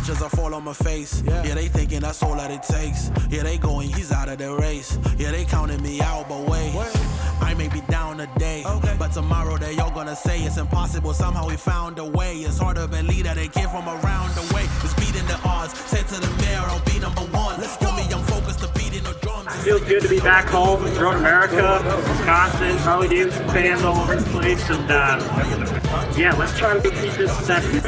watch as I fall on my face. Yeah, they thinking that's all that it takes. Yeah, they going, he's out of the race. Yeah, they counting me out, but wait. I may be down today, but tomorrow they all gonna say it's impossible. Somehow we found a way. It's hard to believe that they came from around the way. It's beating the odds. Say to the mayor, I'll be number one. Let's go. Me, I'm focused to beating the drums. It feels good to be back home, throughout America, Wisconsin, Harley-Davidson fans all over the place, and yeah, let's try to keep this session.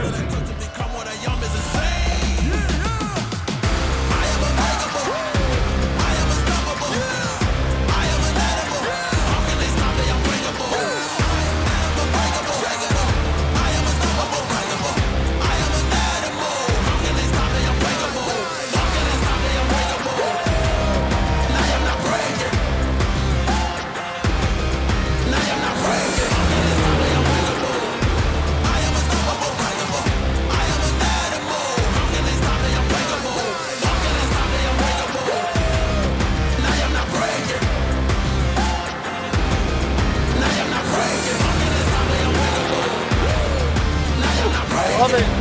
Love it.